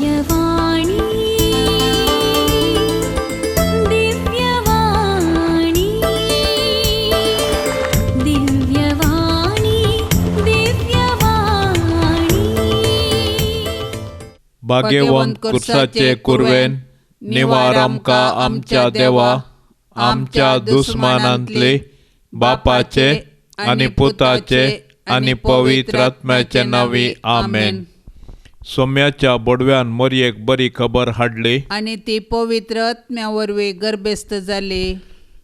दिव्यवाणी दिव्यवाणी दिव्यवाणी दिव्यवाणी भाग्यवंत कुर्साचे कुर्वेन निवार आमकां आमच्या देवा आमच्या दुस्मानांतले बापाचे आनी पुताचे आनी पवित्र आत्म्याचे नांवी आमेन. सोम्याच्या बोडव्यान मोरयेक बरी खबर हाडली आनी ती पवित्र आत्म्या वरवीं गर्भस्थ जाली.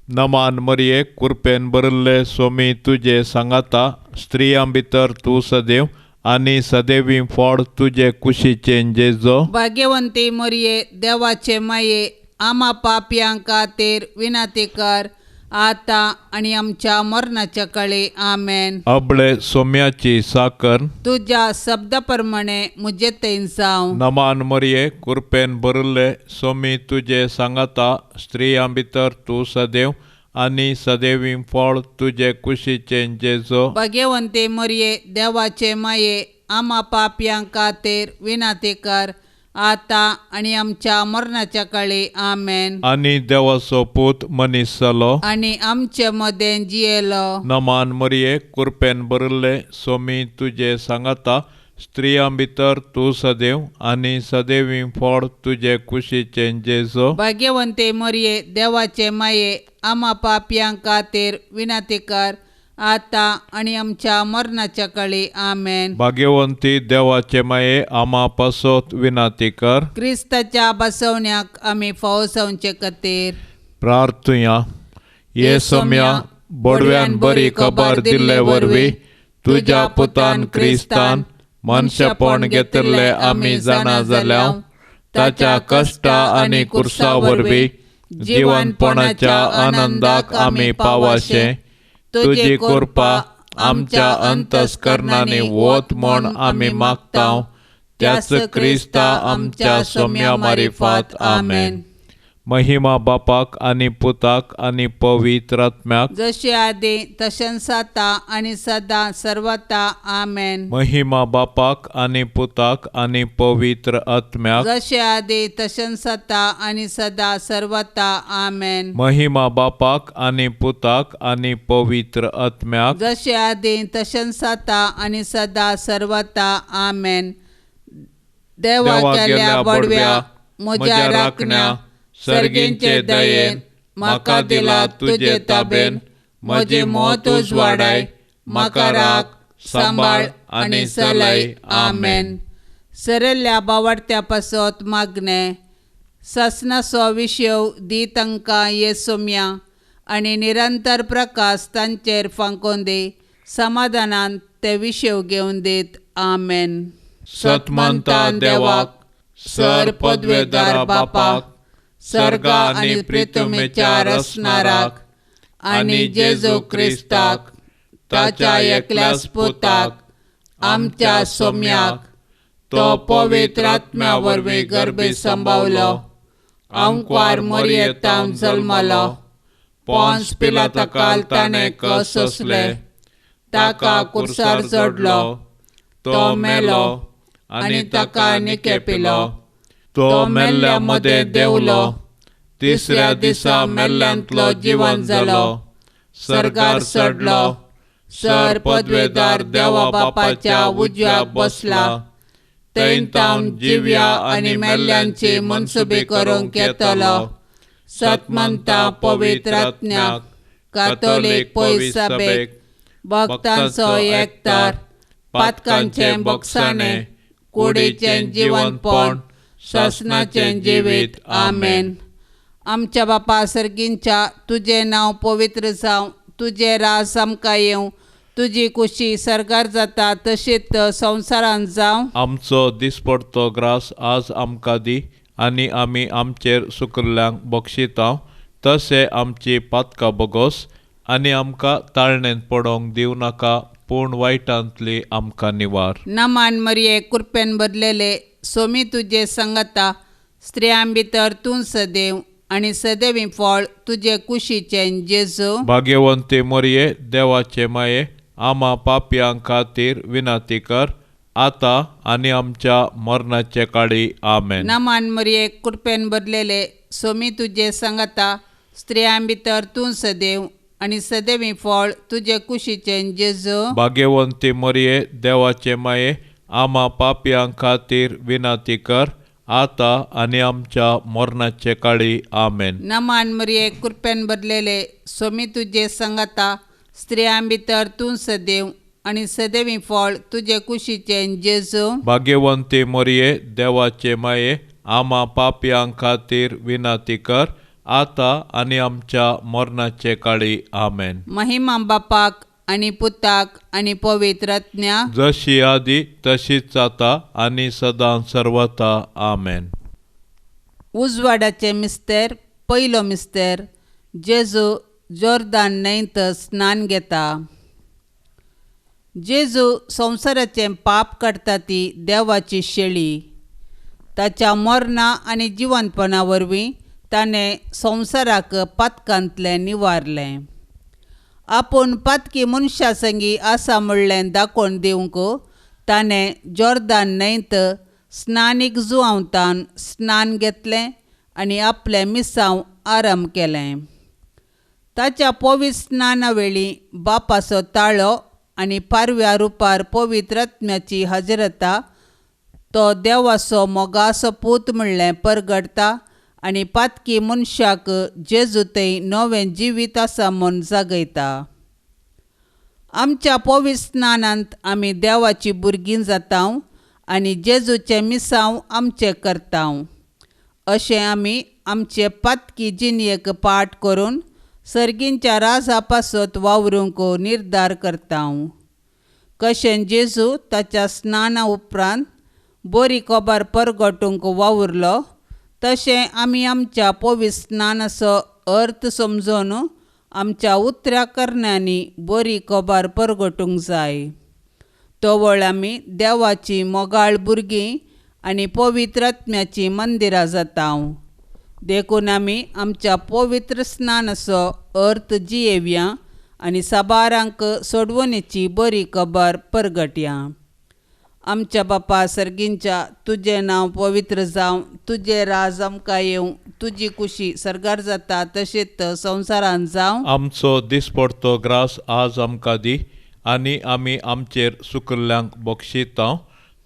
नमान मोरये कुरपेन बरल्ले सोमी तुजे सांगाता स्त्रियां भितर तूं सदैव आनी सदैवी फळ तुजे कुशीचें जेजो. भाग्यवंती मोरये देवाचे माये आमा पापयांक खातीर विनाती कर आता आनी आमच्या मरणाच्या काळी आमेन. अबळे सोम्याची साकर तुज्या शब्दा प्रमाणे मुजे थंय जावं. नमान मोरये कुरपेन बरल्ले सोमी तुजे सांगाता स्त्रियां भितर तूं सदैव आनी सदैवी फळ तुजे कुशीचें जेजो. भाग्यवंती मोरये देवाचे माये आमा पापयांक खातीर विनाती कर आता आनी आमच्या मरणाच्या काळी आमेन. आनी देवाचो पूत मनीस जालो आनी आमचे मदें जियेलो. नमान मोरये कुरपेन बरल्ले सोमी तुजे सांगाता स्त्रियां भितर तूं सदैव आनी सदैवी फळ तुजे कुशीचें जेजो. भाग्यवंती मोरये देवाचे माये आमा पापयांक खातीर विनाती कर आता आनी आमच्या मरणाच्या काळी आमेन. भाग्यवंती देवाचे माये आमा पासत विनाती कर. क्रिस्ताच्या बसवण्याक आमी फावो जावचे खातीर प्रार्थुया. ये सोम्या बोडव्यान बरी खबर दिल्ले वरवीं तुज्या पुतान क्रिस्तान मनशापण घेतिल्ले आमी जाणा जाल्यां ताच्या कश्टा आनी कुर्सा वरवीं जिवनपणाच्या आनंदाक आमी पावाशे तुजी कृपा आमच्या अंतस्करणांनी वत म्हूण आमी मागतांव. त्याच क्रिस्ता आमच्या सोम्या मारिफात आमेन. महिमा बापाक आनी पुताक आनी पवित्र आत्म्याक जशे आदी तशेंच आता आनी सदां सर्वता आमेन. महिमा बापाक आनी पुताक आनी पवित्र आत्म्याक जशे आदी तशेंच आता आनी सदां सर्वता आमेन. महिमा बापाक आनी पुताक आनी पवित्र आत्म्याक जशे आदी तशेंच आता आनी सदां सर्वता आमेन. देवा केल्या बडव्या म्हज्या राखण्या सर्गेंचे दयेन म्हाका दिला तुजे ताबेन म्हजी मोत उजवाडाय म्हाका राख सांबाळ आनी चलय आमेन. सरल्ल्या बावडत्या पासत मागणे ससनाचो विशव दी तांकां ये सोम्या आनी निरंतर प्रकाश तांचेर फांकोन दी समाधानान ते विशव घेवन दीत आमेन. सतमंता देवाक सर पदवेदार बापाक सर्गा आनी पृथ्वीच्या रचणाराक आनी जेजू क्रिस्ताक ताच्या एकल्याच पुताक आमच्या सोम्याक तो पवित्र आत्म्या वरवीं गर्भी संभावलो. अंकवार मोरयेतावन जल्मलो. पोंस पिलाताकाल ताणें कस सोंसले. ताका कुर्सार चडलो. तो मेलो आनी ताका निकेपिलो. तो मेल्ल्या मदें देवलो. तिसऱ्या दिसा मेल्ल्यांतलो जिवन जालो. सर्गार चडलो. सर पदवेदार देवा बापाच्या उजव्याक बसला. थंय तावन जिव्या आनी मेल्ल्यांची मनसुबी करूंक येतलो. सतमंता पवित्र आत्म्याक कातोलीक पयस सभेक भक्तांचो एकठार पातकांचें बोगसाणें कुडीचें जिवनपण शासनाचें जिवीत आमेन. आमच्या बापा सर्गींच्या तुजें नांव पवित्र जावं. तुजें राज आमकां येवं. तुजी कुशी सर्गार जाता तशीच संवसारांत जावं. आमचो दिसपडतो ग्रास आज आमकां दी आनी आमी आमचेर सुकल्ल्यांक बक्षिता तशें आमची पातकां बोगोस आनी आमकां ताळणेंत पडोवंक दिवं नाका पूण वायटांतली आमकां निवार. नमान मरिये कृपेन बदलेले सोमी तुजे सांगाता स्त्रियां भितर तूं सदैव आनी सदैवी फळ तुजे कुशीचें जेजू. भाग्यवंती मोरये देवाचे माये आमा पापयांक खातीर विनाती कर आता आणि आमच्या मरणाचे काळी आमेन. नमान मरिये कृपेन भरलेले सोमी तुझे सांगता स्त्रियां भितर तूं सदैव आणि सदैवी फळ तुझे कुशीचे जेजू. भाग्यवंती मरिये देवाचे माये आम्हा पापियां खातीर विनंती कर आता आणि आमच्या मरणाचे काळी आमेन. नमान मरिये कृपेन भरलेले सोमी तुझे सांगता स्त्रियां भितर तूं सदैव आणि सदैवी फळ तुझे कुशीचे जेजू. भाग्यवंती मरिये देवाचे माये आम्हा पापियां खातीर विनंती कर आता आणि आमच्या मरणाचे काळी आमेन. महिमा बापाक आणि पुताक आणि पवित्रज्ञा जशी आदी तशीच आता आणि सदां सर्वता आमेन. उजवाडाचे मिस्तेर पयलो मिस्तेर जेजू जोर्दान न्हंयत स्नान घेता. जेजू संवसाराचें पाप काडटा ती देवाची शेळी. ताच्या मरणा आनी जिवंतपणा वरवीं ताणें संवसाराक पातकांतलें निवारलें. आपूण पातकी मनशां संगी आसा म्हणलें दाखोवन दिवंक ताणें जोर्दान न्हंयत स्नानीक जुवांवतान स्नान घेतलें आनी आपलें मिसांव आराम केलें. ताच्या पवित्र स्नाना वेळी बापाचो ताळो आनी पारव्या रुपार पवित्रत्म्याची हजरता तो देवाचो मोगाचो पूत म्हणलें परगडता आनी पातकी मनशाक जेजू थंय नवें जिवीत आसा म्हूण जागयता. आमच्या पवित्र स्नानांत आमी देवाची भुरगीं जाता आनी जेजूचें मिसांव आमचें करता. अशें आमी आमचे पातकी जिणयेक पाठ करून सर्गींच्या राजा पासत वावरूंक निर्धार करता. कशें जेजू ताच्या स्नाना उपरांत बरी खबर परगटूंक वावुरलो तशें आमी आमच्या पवित्र स्नानाचो अर्थ समजून आमच्या उतऱ्या करण्यांनी बरी खबर परगटूंक जाय. तोवळ आमी देवाची मोगाळ भुरगीं आनी पवित्रत्म्याची मंदिरां जाता. देखून आमी आमच्या पवित्र स्नानाचो अर्थ जियेवया आनी साबारांक सोडवणेची बरी खबर परगटया. आमच्या बापा सर्गींच्या तुजें नांव पवित्र जावं, तुजें राज आमकां येवं, तुजी कुशी सर्गार जाता तशेंच संवसारांत जावं. आमचो दिसपडतो ग्रास आज आमकां दी आनी आमी आमचेर सुकल्ल्यांक बक्षिता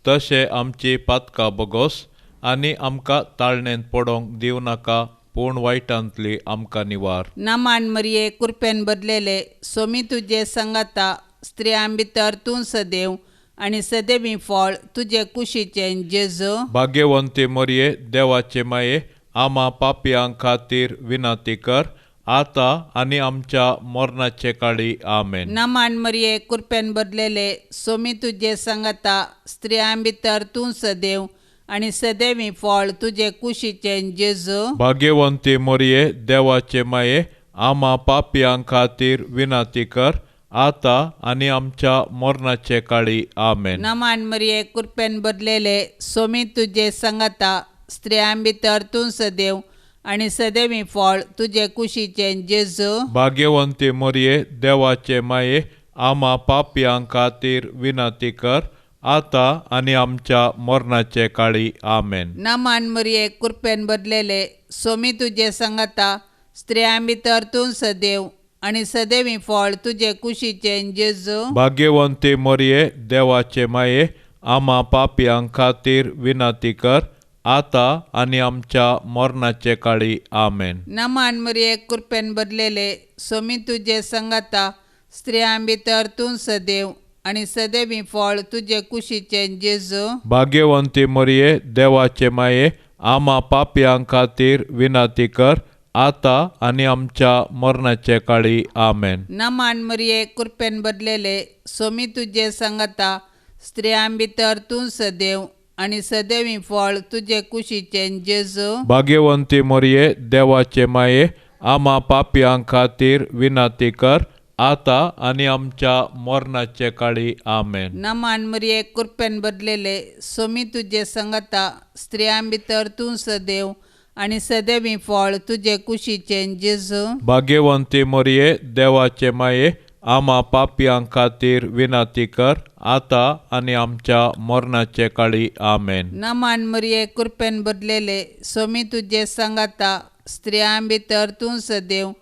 तशें आमची पातकां बगोस आनी आमकां ताळणेंत पडोंक दिवं नाका पूण वायटांतली आमकां निवार. नमान मरिये कृपेन भरलेले सोमी तुजे सांगता स्त्रियां भितर तूं सदैव आनी सदैवी फळ तुजे कुशीचें जेजू. भाग्यवंती मरिये देवाचे माये आम्हा पापियां खातीर विनंती कर आता आणि आमच्या मरणाचे काळी आमेन. नमान मरिये कृपेन भरलेले सोमी तुजे सांगता स्त्रियां भितर तूं सदैव आनी सदैवी फळ तुजे कुशीचें जेजू. भाग्यवंती मरिये देवाचे माये आम्हा पापियां खातीर विनंती कर आता आणि आमच्या मरणाचे काळी आमेन. नमान मरिये कृपेन भरलेले सोमी तुजे सांगता स्त्रियां भितर तूं सदैव आनी सदैवी फळ तुजे कुशीचें जेजू. भाग्यवंती मरिये देवाचे माये आम्हा पापियां खातीर विनंती कर आता आणि आमच्या मरणाचे काळी आमेन. नमान मरिये कृपेन भरलेले सोमी तुजे सांगता स्त्रियां भितर तूं सदैव आनी सदैवी फळ तुजे कुशीचें जेजू. भाग्यवंती मरिये देवाचे माये आम्हा पापियां खातीर विनंती कर आता आणि आमच्या मरणाचे काळी आमेन. नमान मरिये कृपेन भरलेले सोमी तुजे सांगता स्त्रियां भितर तूं सदैव आनी सदैवी फळ तुजे कुशीचें जेजू. भाग्यवंती मरिये देवाचे माये आम्हा पापियां खातीर विनंती कर आता आणि आमच्या मरणाचे काळी आमेन. नमान मरिये कृपेन भरलेले सोमी तुजे सांगता स्त्रियां भितर तूं सदैव आनी सदैवी फळ तुजे कुशीचें जेजू. भाग्यवंती मरिये देवाचे माये आम्हा पापियां खातीर विनंती कर आता आणि आमच्या मरणाचे काळी आमेन. नमान मरिये कृपेन भरलेले सोमी तुजे सांगता स्त्रियां भितर तूं सदैव आनी सदैवी फळ तुजे कुशीचें जेजू. भाग्यवंती मरिये देवाचे माये आम्हा पापियां खातीर विनंती कर, आता आनी आमच्या मरणाचे काळी आमेन. नमान मरिये कृपेन भरलेले सोमी तुजे सांगाता स्त्रियां भितर तूं सदैव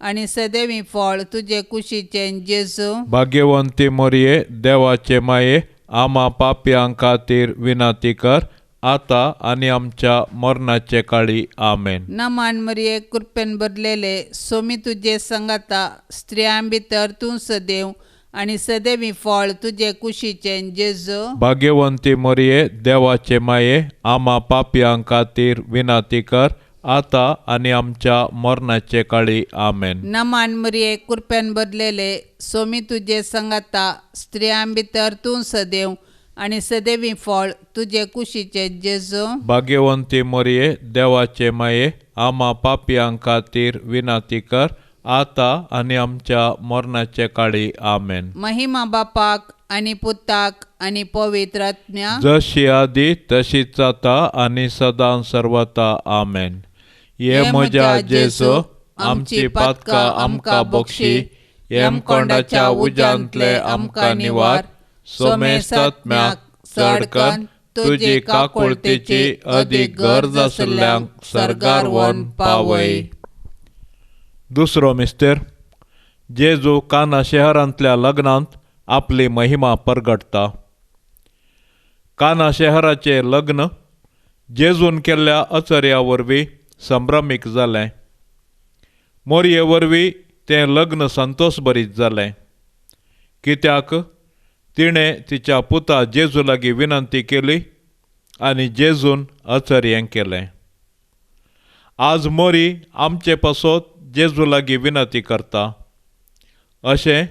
आनी सदैवी फळ तुजे कुशीचे जेजू. भाग्यवंती मरिये देवाचे माये, आम्हा पापियां खातीर विनंती कर, आता आनी आमच्या मरणाचे काळी आमेन. नमान मरिये कृपेन भरलेले सोमी तुजे सांगाता स्त्रियां भितर तूं सदैव आनी सदैवी फळ तुजे कुशीचे जेजू. भाग्यवंती मरिये देवाचे माये, आम्हा पापियां खातीर विनंती कर, आता आनी आमच्या मरणाचे काळी आमेन. नमान मरिये कृपेन भरलेले सोमी तुजे सांगाता स्त्रियां भितर तूं सदैव आनी सदैवी फळ तुजे कुशीचे जेजू. भाग्यवंती मरिये देवाचे माये, आम्हा पापियां खातीर विनंती कर, आता आनी आमच्या मरणाचे काळी आमेन. महिमा बापाक आनी पुताक आनी पवित्र आत्म्या, जशी आदी तशीच आता आनी सदां सर्वता आमेन. ये म्हज्या जेजू, आमची पातकां आमकां बक्षी, हेमकोंडाच्या उज्यांतले आमकां निवार, सोमे सत्म्याक चड कर, तुजी काकुळतेची अदीक गरज आशिल्ल्यांक सर्गार व्हरून पावय. दुसरो मिस्तेर. जेजू काना शहरांतल्या लग्नांत आपली महिमा परगटता. काना शहराचें लग्न जेजून केल्ल्या अचर्या वरवीं संभ्रमीक जालें. मोरये वरवीं तें लग्न संतोशभरीत जालें, कित्याक तिणें तिच्या पुता जेजू लागीं विनंती केली आनी जेजून अचर्यें केलें. आज मोरी आमचे पासत जेजू लागीं विनंती करता. अशें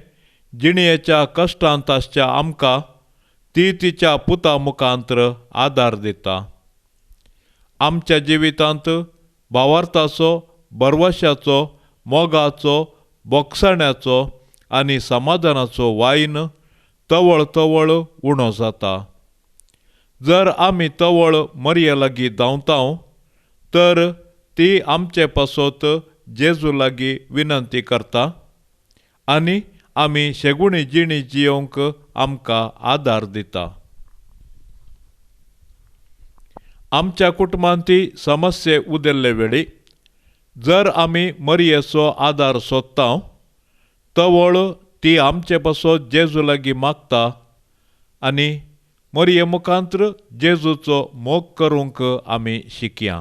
जिणयेच्या कश्टांत आसच्या आमकां ती तिच्या पुता मुखांत्र आदार दिता. आमच्या जिवितांत भावार्थाचो, बरवश्याचो, मोगाचो, बोगसण्याचो आनी समाधानाचो वायन तवळ तवळ उणो जाता. जर आमी तवळ मरये लागीं धांवताव तर ती आमचे पासत जेजू लागीं विनंती करता आनी आमी शेगुणी जिणी जियोंक आमकां आदार दिता. आमच्या कुटुंबांत समस्ये उदेल्ले वेळी जर आमी मरयेचो आदार सोदता तवळ ती आमचे पासत जेजू लागीं मागता आनी मरये मुखांत्र जेजूचो मोग करूंक आमी शिकया.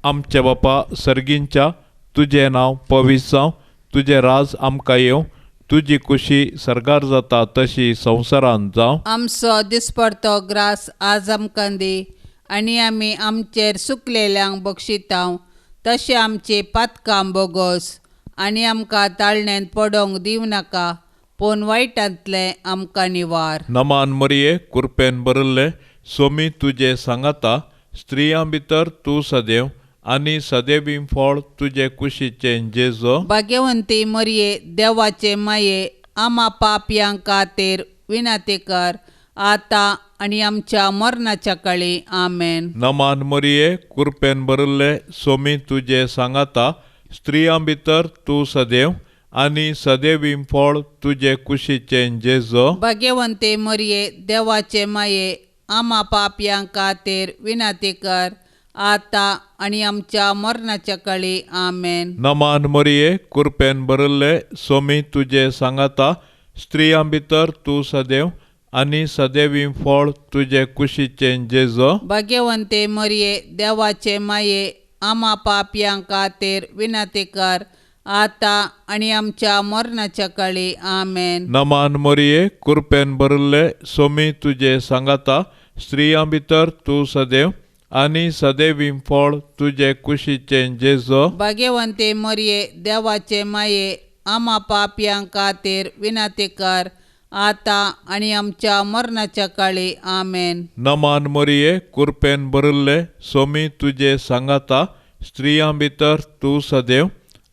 आमचे बापा सर्गींच्या, तुजें नांव पवित्र जावं, तुजें राज आमकां येवं, तुजी कुशी सर्गार जाता तशी संवसारांत जावं. आमचो दिसपडतो ग्रास आज आमकां दी आनी आमी आमचेर सुकलेल्यांक बक्षितांव, तशें आमची पातकां बोगोस आनी आमकां ताळण्यांत पडोंक दिवं नाका, पूण वायटांतले आमकां निवार. नमान मरिये कृपेन भरिल्ले सोमी तुजे सांगाता स्त्रियां भितर तूं सदैव आनी सदैवी फळ तुजे कुशीचें जेजू. भाग्यवंती मरिये देवाचे माये, आम्हा पापयां खातीर विनंती कर, आता आनी आमच्या मरणाच्या काळी आमेन. नमान मरिये कृपेन भरिल्ले सोमी तुजे सांगाता स्त्रियां भितर तूं सदैव आनी सदैवी फळ तुजे कुशीचें जेजू. भाग्यवंती मरिये देवाचे माये, आम्हा पापयां खातीर विनंती कर, आता आनी आमच्या मरणाच्या काळी आमेन. नमान मरिये कृपेन भरिल्ले सोमी तुजे सांगाता स्त्रियां भितर तूं सदैव आनी सदैवी फळ तुजे कुशीचें जेजू. भाग्यवंती मरिये देवाचे माये, आम्हा पापयां खातीर विनंती कर, आता आनी आमच्या मरणाच्या काळी आमेन. नमान मरिये कृपेन भरिल्ले सोमी तुजे सांगाता स्त्रियां भितर तूं सदैव आनी सदैवी फळ तुजे कुशीचें जेजू. भाग्यवंती मरिये देवाचे माये, आम्हा पापयां खातीर विनंती कर, आता आनी आमच्या मरणाच्या काळी आमेन. नमान मरिये कृपेन भरिल्ले सोमी तुजे सांगाता स्त्रियां भितर तूं सदैव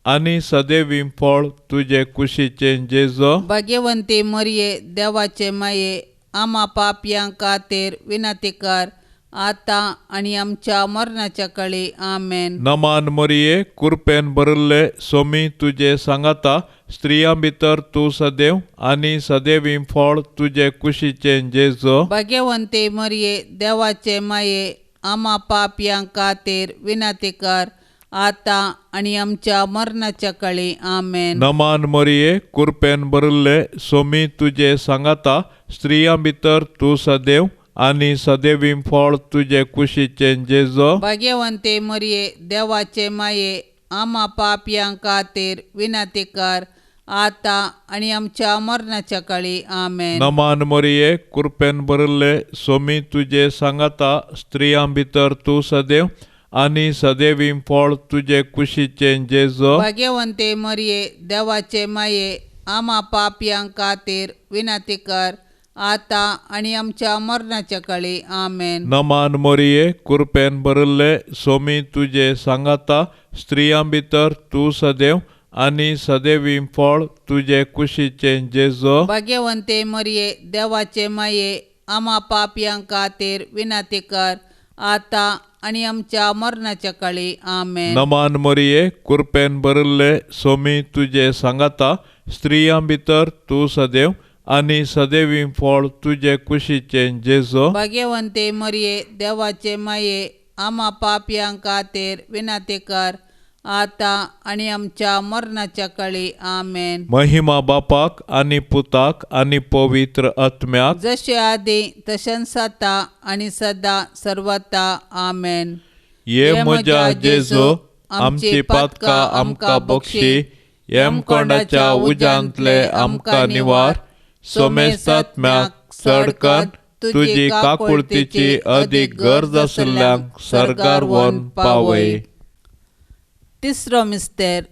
आनी सदैवी फळ तुजे कुशीचें जेजू. भाग्यवंती मरिये देवाचे माये, आम्हा पापयां खातीर विनंती कर, आता आणि आमच्या मरणाच्या काळी आमेन. नमान मरिये कृपेन भरले सोमी तुझे सांगाता स्त्रियां भितर तू सदैव आणि सदैवीं फळ तुझे कुशीचे जेजो. भाग्यवंते मरिये देवाचे माये आम्हा पापयांक खातीर विनंती कर आता आणि आमच्या मरणाच्या काळी आमेन. नमान मरिये कृपेन भरले सोमी तुझे सांगाता स्त्रियां भितर तू सदैव आणि सदैवीं फळ तुझे कुशीचे जेजो. भाग्यवंते मरिये देवाचे माये आम्हा पापयांक खातीर विनंती कर आता आणि आमच्या मरणाच्या काळी आमेन. नमान मरिये कृपेन भरले सोमी तुझे सांगाता स्त्रियां भितर तू सदैव आणि सदैवीं फळ तुझे कुशीचे जेजो. भाग्यवंते मरिये देवाचे माये आम्हा पापयांक खातीर विनंती कर आता आणि आमच्या मरणाच्या काळी आमेन. नमान मरिये कृपेन भरले सोमी तुझे सांगाता स्त्रियां भितर तू सदैव आणि सदैवीं फळ तुझे कुशीचे जेजो. भाग्यवंते मरिये देवाचे माये आम्हा पापयांक खातीर विनंती कर आता आणि आमच्या मरणाच्या काळी आमेन. नमान मरिये कृपेन भरले सोमी तुझे सांगाता स्त्रियां भितर तू सदैव आणि सदैवीं फळ तुझे कुशीचे जेजो. भाग्यवंते मरिये देवाचे माये आम्हा पापयांक खातीर विनंती कर आता आणि आमच्या मरणाच्या काळी आमेन. महिमा बापाक आणि पुताक आणि पवित्र आत्म्याक जशे आदी तशेंच आता आणि सदा सर्वता आमेन. ये म्हज्या जेजो आमची पातकां आमकां बक्षी हेम कोंडाच्या उज्यांतले आमकां निवार. सोमेस्तात्म्याक चडकन तुजी काकुळतीची अदीक गरज आशिल्ल्यांक सरकार व्हरून पावय. तिसरो मिस्तेर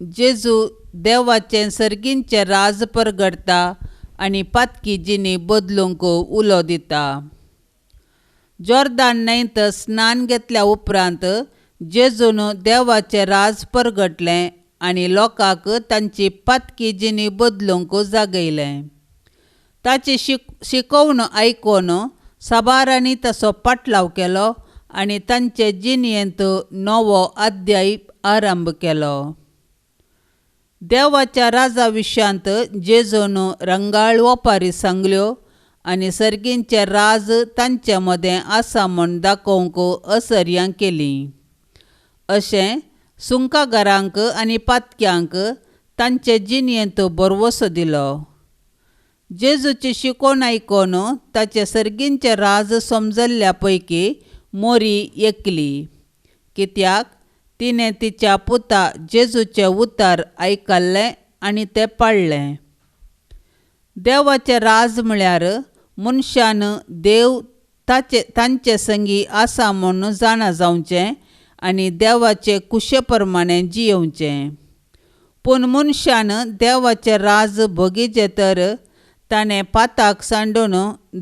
जेजू देवाचें सर्गींचें राज परगडता आनी पातकी जिणी बदलूंक उलो दिता. जॉर्दान न्हंयत स्नान घेतल्या उपरांत जेजून देवाचें राज परगटलें आनी लोकांक तांची पातकी जिणी बदलूंक जागयलें. ताची शिकवण आयकून साबारांनी ताचो पाटलाव केलो आनी तांचे जिणयेंत नवो अध्याय आरंभ केलो. देवाच्या राजा विशयांत जेजून रंगाळ ओपारी सांगल्यो आनी सर्गींचें राज तांचे मदें आसा म्हूण दाखोवंक असर्यां केलीं. अशें सुंकागारांक आनी पातक्यांक तांचे जिणयेंत बरवसो दिलो. जेजूची शिकवण आयकून ताचे सर्गींचें राज समजल्ल्या पैकी मोरी एकली, कित्याक तिणें तिच्या पुता जेजूचें उतर आयकल्लें आनी तें पाळ्ळें. देवाचें राज म्हळ्यार मनशान देव तांचे संगी आसा म्हूण जाणा जावचें आनी देवाचे कुशे प्रमाणें जियोवचें. पूण मनशान देवाचें राज भोगिचें तर ताणें पाताक सांडून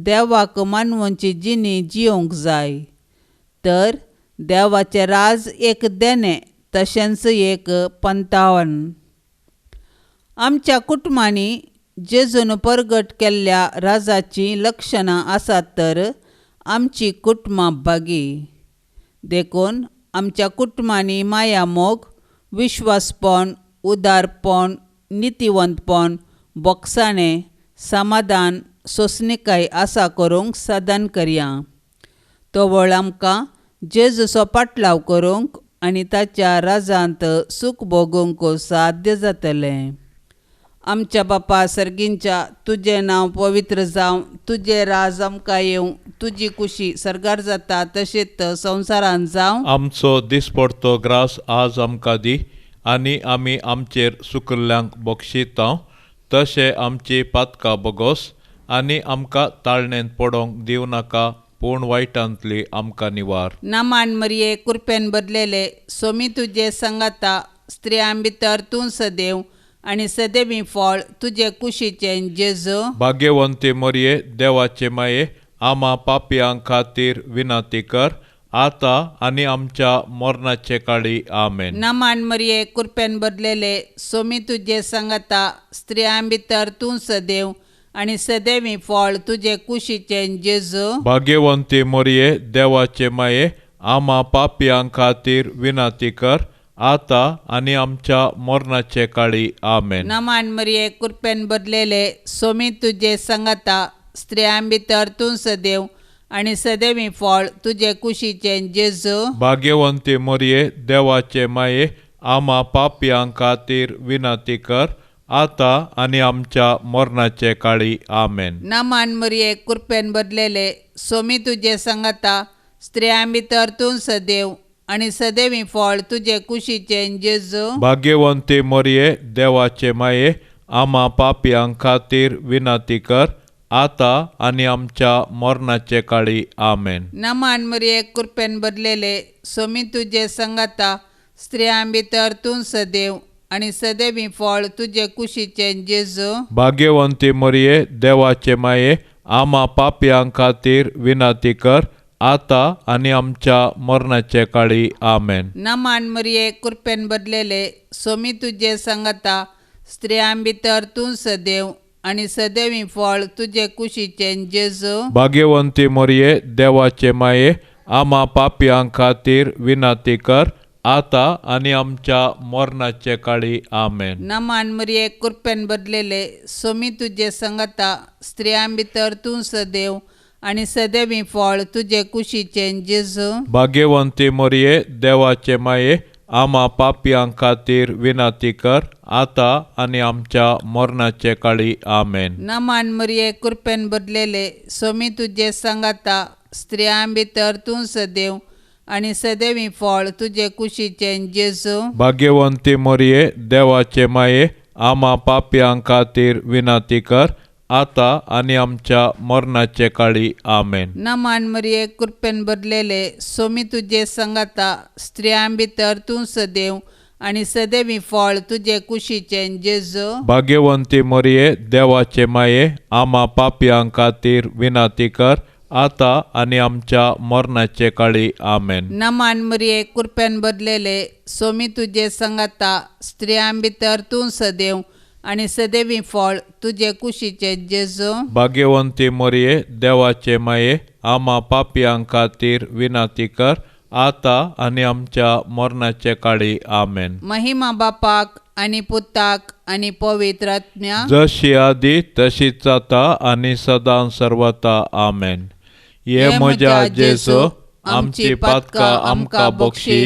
देवाक मानवची जिणी जियोंक जाय. तर देवाचें राज एक देणें तशेंच एक पंतावन. आमच्या कुटुंबांनी जेजून परगट केल्ल्या राजाची लक्षणां आसात तर आमची कुटुंबां भागी. देखून आमच्या कुटुंबांनी माया मोग, विश्वासपण, उदारपण, नितीवंतपण, बोगसाणें, समाधान, सोंसणीकाय आसा करूंक सदान करया. तोवळ आमकां जेजूचो पाटलाव करूंक आनी ताच्या राजांत सूख भोगूंक साध्य जातलें. आमच्या बापा सर्गींच्या तुजें नांव पवित्र जावं, तुजें राज आमकां येवं, तुजी कुशी सरगार जाता तशेंच संवसारांत जावं. आमचो दिसपडतो ग्रास आज आमकां दी आनी आमी आमचेर सुकल्ल्यांक बक्षितांव तशें आमची पातकां बगोस आनी आमकां ताळणेंत पडोंक दिव नाका पूण वायटांतली आमकां निवार. नामान मरिये कृपेन बदलेले सोमी तुजे संगाता स्त्रियां भितर तूं सदैव आनी सदैवी फळ तुजे कुशीचें जेजू. भाग्यवंते मरिये देवाचे माये आम्हा पापयांक खातीर विनंती कर आता आनी आमच्या मरणाचे काळी आमेन. नामान मरिये कृपेन बदलेले सोमी तुजे संगाता स्त्रियां भितर तूं सदैव आनी सदैवी फळ तुजे कुशीचें जेजू भाग्यवंती मोरये देवाचे माये आम्हा पापयां खातीर विनाती कर आता आनी आमच्या मरणाचे काळी आमेन. नमान मरिये कृपेन बदलेले सोमी तुजे संगता स्त्रियां भितर तूं सदैव आनी सदैवी फळ तुजे कुशीचें जेजू भाग्यवंती मोरये देवाचे माये आम्हा पापयां खातीर विनाती कर आता आनी आमच्या मरणाचे काळी आमेन. नमान मरिये कृपेन बदलेले सोमी तुजे संगता स्त्रियां भितर तूं सदैव आनी सदैवी फळ तुजे कुशीचें जेजू भाग्यवंती मोरये देवाचे माये आम्हा पापयां खातीर विनाती कर आता आनी आमच्या मरणाचे काळी आमेन. नमान मरिये कृपेन बदलेले सोमी तुजे संगता स्त्रियां भितर तूं सदैव आनी सदैवी फळ तुजे कुशीचें जेजू भाग्यवंती मोरये देवाचे माये आम्हा पापयां खातीर विनाती कर आता आनी आमच्या मरणाचे काळी आमेन. नमान मरिये कृपेन बदलेले सोमी तुजे संगता स्त्रियां भितर तूं सदैव आनी सदैवी फळ तुजे कुशीचें जेजू भाग्यवंती मोरये देवाचे माये आम्हा पापयां खातीर विनाती कर आता आनी आमच्या मरणाचे काळी आमेन. नमान मरिये कृपेन बदलेले सोमी तुजे संगता स्त्रियां भितर तूं सदैव आनी सदैवी फळ तुजे कुशीचें जेजू भाग्यवंती मोरये देवाचे माये आम्हा पापयां खातीर विनाती कर आता आनी आमच्या मरणाचे काळी आमेन. नमान मरिये कृपेन बदलेले सोमी तुजे संगता स्त्रियां भितर तूं सदैव आनी सदैवी फळ तुजे कुशीचें जेजू भाग्यवंती मोरये देवाचे माये आम्हा पापयां खातीर विनाती कर आता आनी आमच्या मरणाचे काळी आमेन. नमान मरिये कृपेन बदलेले सोमी तुजे संगता स्त्रियां भितर तूं सदैव आनी सदैवी फळ तुजे कुशीचें जेजू भाग्यवंती मोरये देवाचे माये आम्हा पापयां खातीर विनाती कर आता आनी आमच्या मरणाचे काळी आमेन. नमान मरिये कृपेन बदलेले सोमी तुजे संगता स्त्रियां भितर तूं सदैव आनी सदैवी फळ तुजे कुशीचें जेजू भाग्यवंती मोरये देवाचे माये आम्हा पापयां खातीर विनाती कर आता आनी आमच्या मरणाचे काळी आमेन. महिमा बापाक आनी पुताक आनी पवित्र आत्म्या जशी आदी तशीच आता आनी सदां सर्वता आमेन. ये म्हज्या जेजू आमची पातकां आमकां बक्षी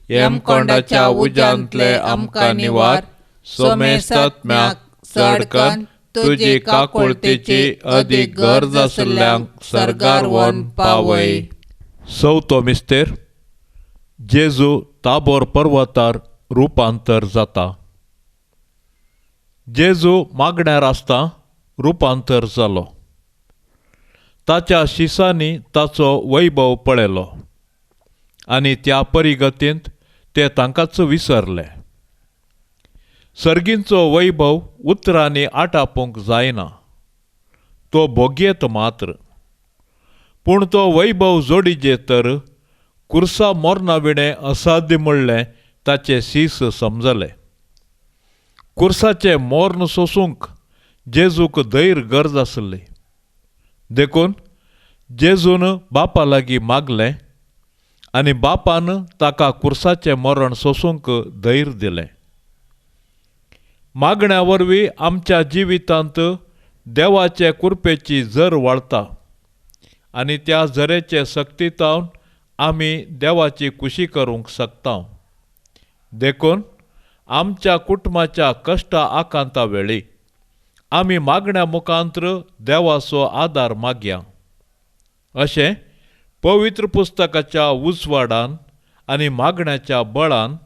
हेमकोंडाच्या उज्यांतले आमकां निवार सोमेस्त आत्म्याक चड कर तुजी काकुळतेची अदीक गरज आशिल्ल्यांक सरगार व्हरून पावय. चवथो मिस्तेर जेजू ताबोर पर्वतार रुपांतर जाता. जेजू मागण्यार आसता रुपांतर जालो. ताच्या शिसांनी ताचो वैभव पळयलो आनी त्या परिगतींत ते तांकांच विसरले. सर्गींचो वैभव उतरांनी आटापूंक जायना, तो भोगयेत मात्र. पूण तो वैभव जोडिजे तर कुर्सा मोरनाविणें असाध्य म्हणलें ताचे शीस समजले. कुर्साचे मोर्न सोसूंक जेजूक धैर गरज आसली. देखून जेजून बापा लागीं मागलें आनी बापान ताका कुर्साचें मरण सोसूंक धैर दिलें. मागण्या वरवीं आमच्या जिवितांत देवाचे कृपेची झर वाडता आनी त्या झरेचे सक्तीतावन आमी देवाची कुशी करूंक शकता. देखून आमच्या कुटुंबाच्या कश्टा आकांता वेळी आमी मागण्या मुखांत्र देवाचो आदार मागया. अशें पवित्र पुस्तकाच्या उजवाडान आनी मागण्याच्या बळान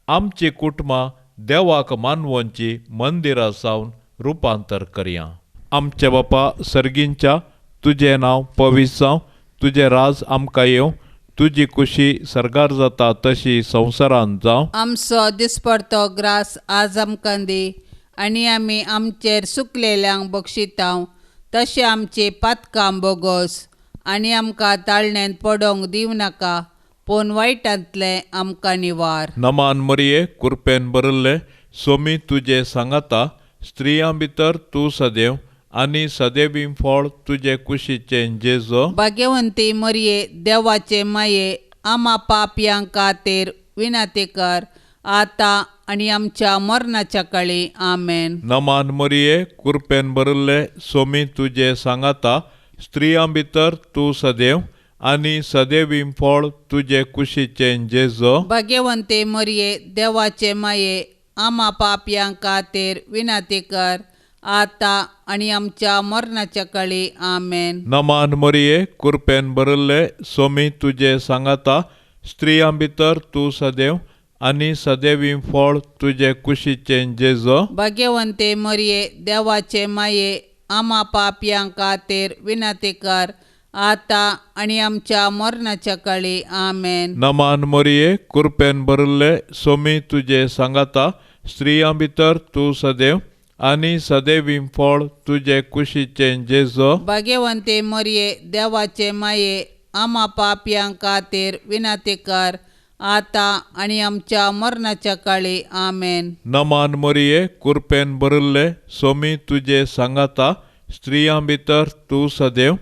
आमची कुटुंबां देवाक मानवोवची मंदिरां जावन रुपांतर करया. आमचे बापा सर्गींच्या तुजें नांव पवित्र जावं, तुजें राज आमकां येवं, तुजी कुशी सरगार जाता तशी संवसारांत जावं. आमचो दिसपडतो ग्रास आज आमकां दी आनी आमी आमचेर सुकलेल्यांक बक्षितांव, तशें आमची पातकां बोगोस आनी आमकां ताळण्यांत पडोंक दिवं नाका, पूण वायटांतले आमकां निवार. नमान मरिये कृपेन बरल्ले सोमी तुजे सांगाता स्त्रियां भितर तूं सदैव आनी सदैवी फळ तुजे कुशीचें जेजो भाग्यवंती मरिये देवाचे माये आम्हा पापयांक खातीर विनंती कर आता आनी आमच्या मरणाच्या काळी आमेन. नमान मरिये कृपेन भरिल्ले सोमी तुजे सांगाता स्त्रियां भितर तूं सदैव आनी सदैवी फळ तुजे कुशीचें जेजो भाग्यवंते मरिये देवाचे माये आम्हा पापयांक खातीर विनंती कर आता आनी आमच्या मरणाच्या काळी आमेन. नमान मरिये कृपेन भरिल्ले सोमी तुजे सांगाता स्त्रियां भितर तूं सदैव आनी सदैवी फळ तुजे कुशीचें जेजो भाग्यवंते मरिये देवाचे माये आम्हा पापयांक खातीर विनंती कर आता आनी आमच्या मरणाच्या काळी आमेन. नमान मरिये कृपेन भरिल्ले सोमी तुजे सांगाता स्त्रियां भितर तूं सदैव आनी सदैवी फळ तुजे कुशीचें जेजो भाग्यवंते मरिये देवाचे माये आम्हा पापयांक खातीर विनंती कर आता आनी आमच्या मरणाच्या काळी आमेन. नमान मरिये कृपेन भरिल्ले सोमी तुजे सांगाता स्त्रियां भितर तूं सदैव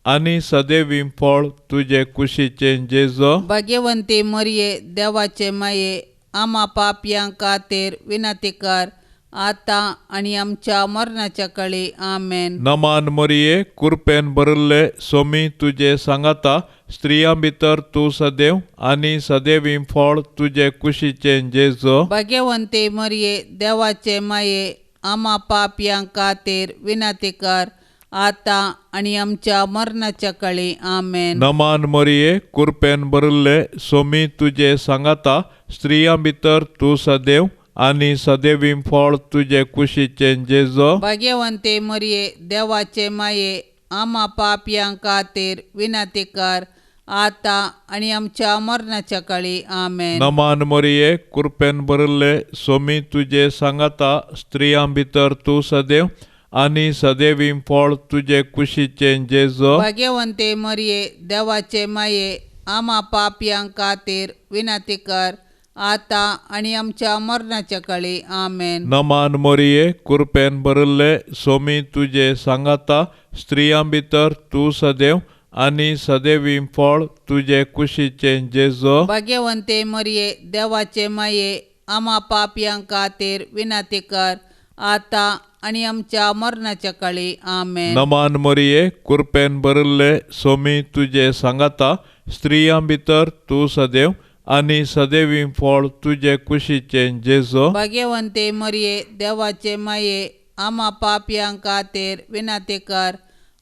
आनी सदैवी फळ तुजे कुशीचें जेजो भाग्यवंती मरिये देवाचे माये आम्हा पापयांक खातीर विनंती कर आता आनी आमच्या मरणाच्या काळी आमेन. नमान मरिये कृपेन भरिल्ले सोमी तुजे सांगाता स्त्रियां भितर तूं सदैव आनी सदैवी फळ तुजे कुशीचें जेजो भाग्यवंते मरिये देवाचे माये आम्हा पापयांक खातीर विनंती कर आता आनी आमच्या मरणाच्या काळी आमेन. नमान मरिये कृपेन भरिल्ले सोमी तुजे सांगाता स्त्रियां भितर तूं सदैव आनी सदैवी फळ तुजे कुशीचें जेजो भाग्यवंते मरिये देवाचे माये आम्हा पापयांक खातीर विनंती कर आता आनी आमच्या मरणाच्या काळी आमेन. नमान मरिये कृपेन भरिल्ले सोमी तुजे सांगाता स्त्रियां भितर तूं सदैव आनी सदैवी फळ तुजे कुशीचें जेजो भाग्यवंते मरिये देवाचे माये आम्हा पापयांक खातीर विनंती कर आता आनी आमच्या मरणाच्या काळी आमेन. नमान मरिये कृपेन भरिल्ले सोमी तुजे सांगाता स्त्रियां भितर तूं सदैव आनी सदैवी फळ तुजे कुशीचें जेजो भाग्यवंते मरिये देवाचे माये आम्हा पापयांक खातीर विनंती कर आता आनी आमच्या मरणाच्या काळी आमेन. नमान मरिये कृपेन भरिल्ले सोमी तुजे सांगाता स्त्रियां भितर तूं सदैव आनी सदैवी फळ तुजे कुशीचें जेजो भाग्यवंते मरिये देवाचे माये आम्हा पापयांक खातीर विनंती कर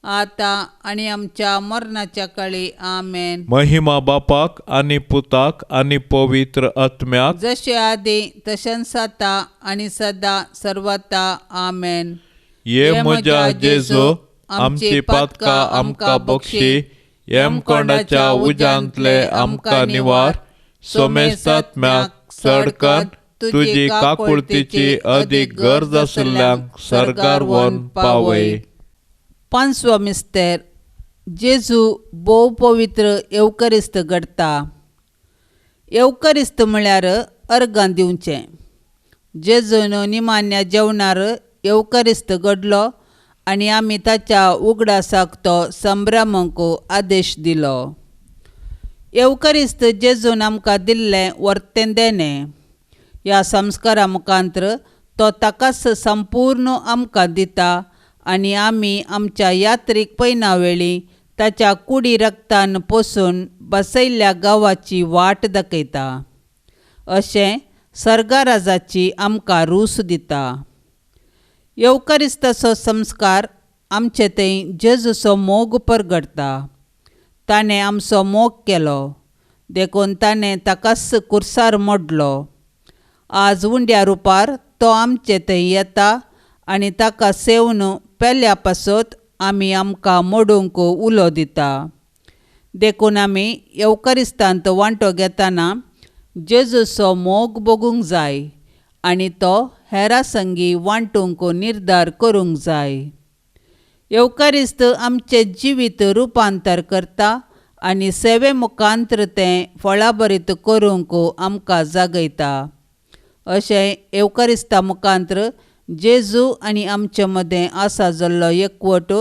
आता आनी आमच्या मरणाच्या काळी आमेन. महिमा बापाक आनी पुताक आनी पवित्र आत्म्याक जशे आदी तशेंच आता आनी सदां सर्वता आमेन. ये म्हज्या जेजो आमची पातकां आमकां बक्षी हेमकोंडाच्या उज्यांतले आमकां निवार सोमेस्तात्म्याक चडकन तुजी काकुळतीची अदीक गरज आशिल्ल्यांक सरकार व्हरून पावय. पांचवो मिस्तेर जेजू भोव पवित्र येवकरिस्त घडटा. येवकरिस्त म्हळ्यार अर्गां दिवचें. जेजून निमान्या जेवणार येवकरिस्त घडलो आनी आमी ताच्या उगडासाक तो संभ्रमूंक आदेश दिलो. येवकरिस्त जेजून आमकां दिल्लें वर्तें देणें. ह्या संस्कारा मुखांत्र तो ताकाच संपूर्ण आमकां दिता आनी आमी आमच्या यात्रेक पैना वेळी ताच्या कुडी रक्तान पोसून बसयल्ल्या गांवाची वाट दाखयता. अशें सर्गाराजाची आमकां रूस दिता. येवकरिस्ताचो संस्कार आमचे थंय जेजूचो मोग परगडटा. ताणें आमचो मोग केलो देखून ताणें ताकाच कुर्सार मोडलो. आज उंड्या रुपार तो आमचे थंय येता आनी ताका सेवन पेल्या पासत आमी आमकां मोडूंक उलो दिता. देखून आमी येवकरिस्तांत वांटो घेतना जेजूचो मोग बगूंक जाय आनी तो हेरां संगी वांटूंक निर्धार करूंक जाय. येवकरिस्त आमचें जिवीत रुपांतर करता आनी सेवे मुखांत्र तें फळाबरीत करूंक आमकां जागयता. अशें येवकरिस्ता मुखांत्र जेजू आनी आमचे मदें आसा जाल्लो एकवट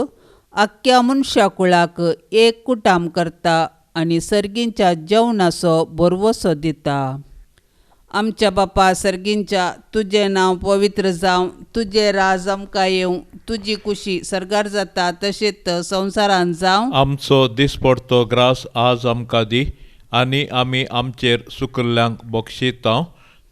आख्ख्या मनशाकुळाक एक कुटाम करता आनी सर्गींच्या जेवणाचो भरवोसो दिता. आमच्या बापा सर्गींच्या, तुजें नांव पवित्र जावं, तुजें राज आमकां येवं, तुजी कुशी सर्गार जाता तशेंच संवसारांत जावं. आमचो दिसपडतो ग्रास आज आमकां दी, आनी आमी आमचेर सुकल्ल्यांक बक्षितांव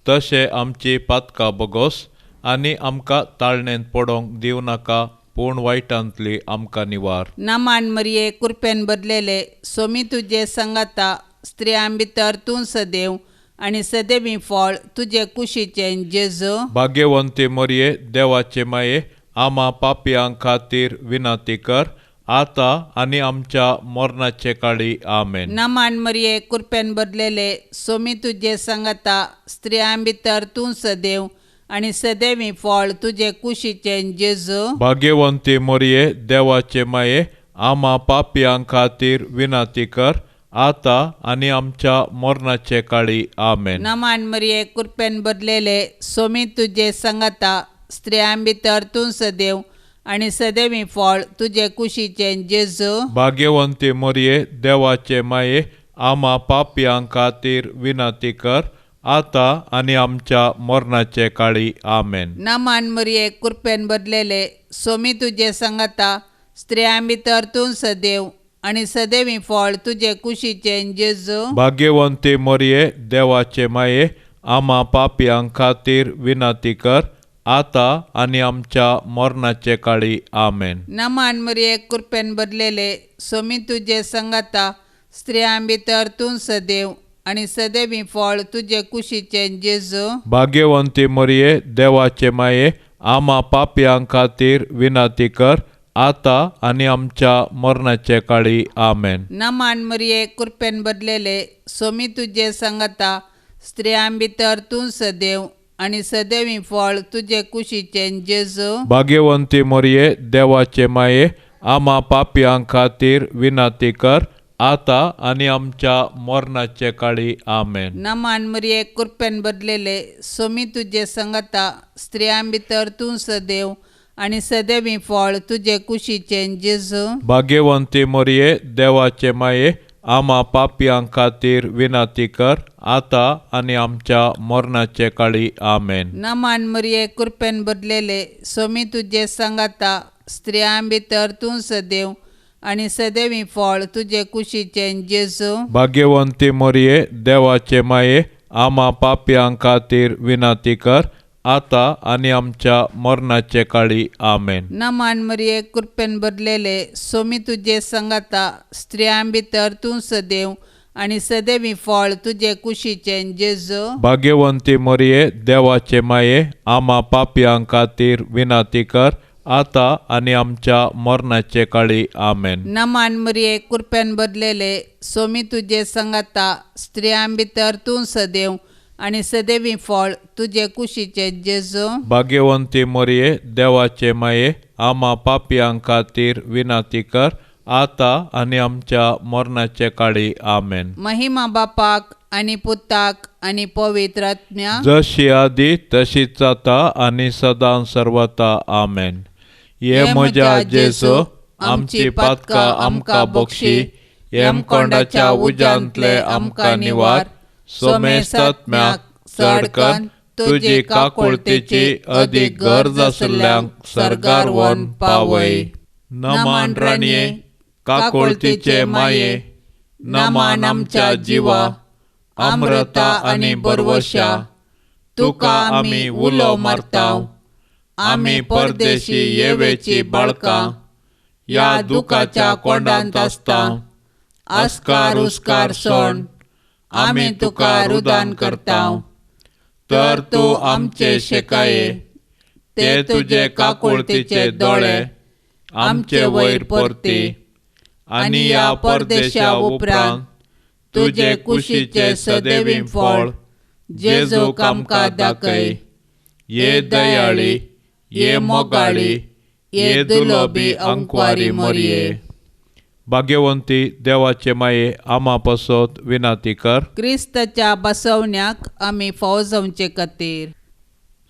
तशें आमची पातकां बगोस, आनी आमकां ताळणेंत पडोंक दिवं नाका, पूण वायटांतली आमकां निवार. नामान मरिये, कृपेन बदलेले, सोमी तुजे संगाता, स्त्रियां भितर तूं सदैव, आनी सदैवी फळ तुजे कुशीचें जेजू. भाग्यवंती मरिये, देवाचे माये, आमा पापयां खातीर विनाती कर, आता आनी आमच्या मरणाचे काळी. आमेन. नामान मरिये, कृपेन बदलेले, सोमी तुजे संगाता, स्त्रियां भितर तूं सदैव, आनी सदैवी फळ तुजे कुशीचें जेजू. भाग्यवंती मरिये, देवाचे माये, आमा पापयां खातीर विनाती कर, आता आनी आमच्या मरणाचे काळी. आमेन. नामान मरिये, कृपेन बदलेले, सोमी तुजे संगाता, स्त्रियां भितर तूं सदैव, आनी सदैवी फळ तुजे कुशीचें जेजू. भाग्यवंती मरिये, देवाचे माये, आमा पापयां खातीर विनाती कर, आता आनी आमच्या मरणाचे काळी. आमेन. नामान मरिये, कृपेन बदलेले, सोमी तुजे संगाता, स्त्रियां भितर तूं सदैव, आनी सदैवी फळ तुजे कुशीचें जेजू. भाग्यवंती मरिये, देवाचे माये, आमा पापयां खातीर विनाती कर, आता आनी आमच्या मरणाचे काळी. आमेन. नामान मरिये, कृपेन बदलेले, सोमी तुजे संगाता, स्त्रियां भितर तूं सदैव, आनी सदैवी फळ तुजे कुशीचें जेजू. भाग्यवंती मरिये, देवाचे माये, आमा पापयां खातीर विनाती कर, आता आनी आमच्या मरणाचे काळी. आमेन. नामान मरिये, कृपेन बदलेले, सोमी तुजे संगाता, स्त्रियां भितर तूं सदैव, आनी सदैवी फळ तुजे कुशीचें जेजू. भाग्यवंती मरिये, देवाचे माये, आमा पापयां खातीर विनाती कर, आता आनी आमच्या मरणाचे काळी. आमेन. नामान मरिये, कृपेन बदलेले, सोमी तुजे संगाता, स्त्रियां भितर तूं सदैव, आनी सदैवी फळ तुजे कुशीचें जेजू. भाग्यवंती मरिये, देवाचे माये, आमा पापयां खातीर विनाती कर, आता आनी आमच्या मरणाचे काळी. आमेन. नामान मरिये, कृपेन बदलेले, सोमी तुजे संगाता, स्त्रियां भितर तूं सदैव, आनी सदैवी फळ तुजे कुशीचें जेजू. भाग्यवंती मरिये, देवाचे माये, आमा पापयां खातीर विनाती कर, आता आनी आमच्या मरणाचे काळी. आमेन. नामान मरिये, कृपेन बदलेले, सोमी तुजे संगाता, स्त्रियां भितर तूं सदैव, आनी सदैवी फळ तुजे कुशीचें जेजू. भाग्यवंती मरिये, देवाचे माये, आमा पापयां खातीर विनाती कर, आता आनी आमच्या मरणाचे काळी. आमेन. नामान मरिये, कृपेन बदलेले, सोमी तुजे संगाता, स्त्रियां भितर तूं सदैव, आनी सदैवी फळ तुजे कुशीचें जेजू. भाग्यवंती मरिये, देवाचे माये, आमा पापयां खातीर विनाती कर, आता आनी आमच्या मरणाचे काळी. आमेन. महिमा बापाक आनी पुताक आनी पवित्र आत्म्याक, जशी आदी तशीच आता आनी सदां सर्वता. आमेन. ये म्हज्या जेजू, आमची पातकां आमकां बक्षी, हेमकोंडाच्या उज्यांतले आमकां निवार, सोमेस्त आत्म्याक चडकन तुजी काकुळतेची अदीक गरज आसल्ल्यांक सर्गार व्हरून पावय. नमान राणये, काकुळतीचे माये, नमान आमच्या जिवा, अमृता आनी बरवशा, तुका आमी उलो मारतांव. आमी परदेशी येवेची बाळकां, या दुखाच्या कोंडांत आसतांव. आस्कार उस्कार सोड, आमी तुका रुदान करतांव. तर तूं आमचे शेकाये, ते तुजे काकुळतीचे दोळे आमचे वयर परती, आनी या परदेशा उपरांत तुजे कुशीचे सदैवी फळ जेजूक आमकां दाखय. ये दयाळी, ये मोगाळी, ये दुलोबी अंकवारी मरिये. भाग्यवंती देवाचे माये, आमा पासत विनाती कर. क्रिस्ताच्या बसवण्याक आमी फावो जावचे खातीर.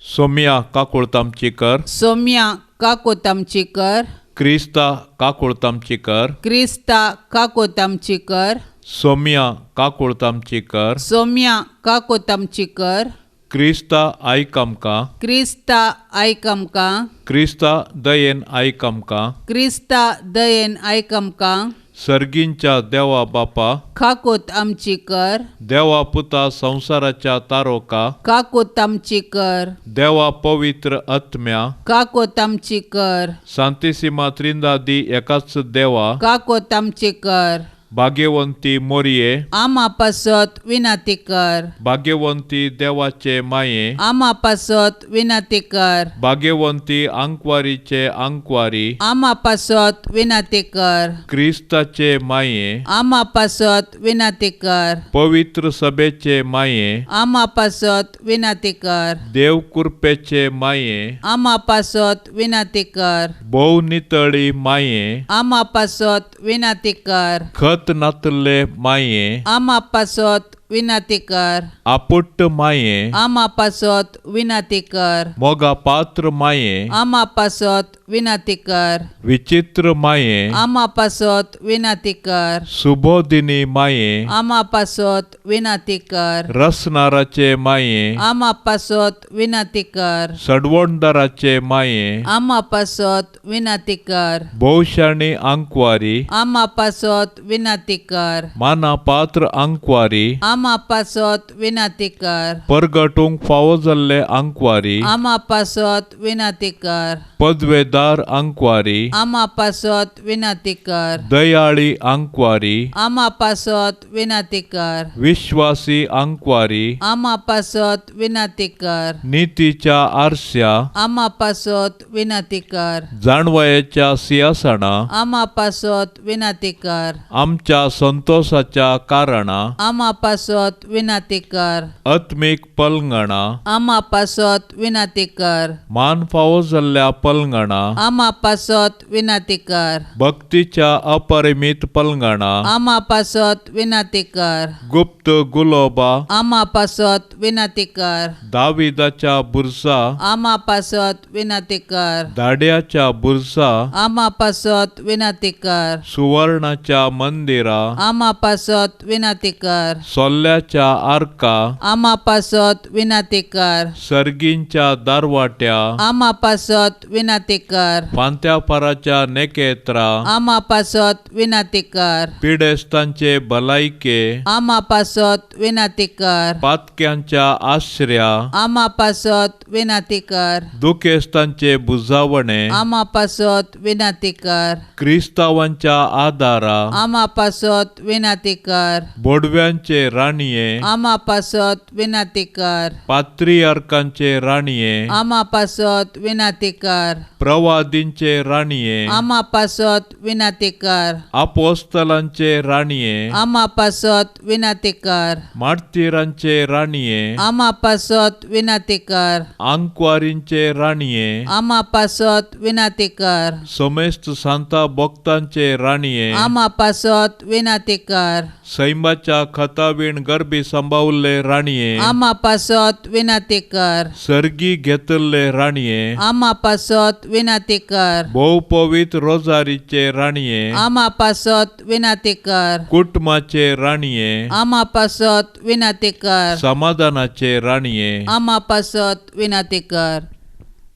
सोम्या काकुळतामचीकर, सोम्या काकोतामचीकर, क्रिस्ता काकुळतामचीकर, क्रिस्ता काकोतामचीकर, सोम्या काकुळतामचीकर, सोम्या काकोतामचीकर, क्रिस्ता आयकमका, क्रिस्ता आयकमका, क्रिस्ता दयेन आयकमका, क्रिस्ता दयेन आयकमका, सर्गींच्या देवा बापा, काकोत आमचीकर, देवा पुता संसाराच्या तारोका, काकोत आमचीकर, देवा पवित्र आत्म्या, काकोत आमचीकर, सांतिसिमा त्रिंदादी एकाच देवा, काकोत आमचीकर, भाग्यवंती मोरये, आमा पासत विनाती कर, भाग्यवंती देवाचे माये, आमा पासत विनाती कर, भाग्यवंती अंकवारीचे अंकवारी, आमा पासत विनाती कर, क्रिस्ताचे माये, आमा पासत विनाती कर, पवित्र सभेचे माये, आमा पासत विनाती कर, देव कृपेचे माये, आमा पासत विनाती कर, भोव नितळी माये, आमा पासत विनाती कर, खत नातले माये, आमा पासत विनाती कर, आपुट्ट माये, आमा पासत विनाती कर, मोगा पात्र माये, आमा पासत विनाती कर, विचित्र माये, आमा पासत विनाती कर, सुबोधिनी माये, आमा पासत विनाती कर, रसनाराचे माये, आमा पासत विनाती कर, सडवणदाराचे माये, आमा पासत विनाती कर, भोवशाणी अंकवारी, आमा पासत विनाती कर, माना पात्र अंकवारी, आमा पासत विनाती कर, परगटूंक फावो जाल्ले अंकवारी, आमा पासत विनाती कर, पदवेदार अंकवारी, आमा पासत विनाती कर, दयाळी अंकवारी, आमा पासत विनाती कर, विश्वासी अंकवारी, आमा पासत विनाती कर, नीतीच्या आरस्या, आमा पासत विनाती कर, जाणवयाच्या सिंहासना, आमा पासत विनाती कर, आमच्या संतोषाच्या कारणा, आमा पासत विनाती कर, आत्मिक पलंगणा, आमा पासत विनाती कर, मान फावो जाल्ल्या पलंगणा, आमा पासत विनाती कर, भक्तीच्या अपरिमित पलंगणा, आमा पासत विनाती कर, गुप्त गुलोबा, आमा पासत विनाती कर, दाविदाच्या बुरसा, आमा पासत विनाती कर, धाड्याच्या बुरसा, आमा पासत विनाती कर, सुवर्णाच्या मंदिरा, आमा पासत विनाती कर, सोल्ल्याच्या आर्का, आमा पासत विनाती कर, सर्गींच्या दारवाट्या, आमा पासत विनाती कर, पांत्यापाराच्या नेकेत्रा, आमा पासत विनाती कर, पिडेस्तांचे भलायके, आमा पासत विनाती कर, पातक्यांच्या आश्रया, आमा पासत विनाती कर, दुखेस्तांचे बुजावणे, आमा पासत विनाती कर, क्रिस्तावांच्या आदारा, आमा पासत विनाती कर, बोडव्यांचे राणीये, आमा पासत विनाती कर, पात्रियार्कांचे राणीये, आमा पासत विनाती कर, प्रवादींचे राणीये, आमा पासत विनाती कर, अपोस्तलांचे राणीये, आमा पासत विनाती कर, मार्तिरांचे राणीये, आमा पासत विनाती कर, अंकवारींचे राणीये, आमा पासत विनाती कर, समेस्त सांता भक्तांचे राणीये, आमा पासत विनाती कर, सैमाच्या खतावीण गर्भी सांभाळले राणीये, आमा पासत विनाती कर, सर्गी घेतले राणीये, आमा पासत विनाती कर, भोव पवित्र रोजारीचे राणीये, आमा पासत विनाती कर, कुटुंबाचे राणीये, आमा पासत विनाती कर, समाधानाचे राणीये, आमा पासत विनाती कर.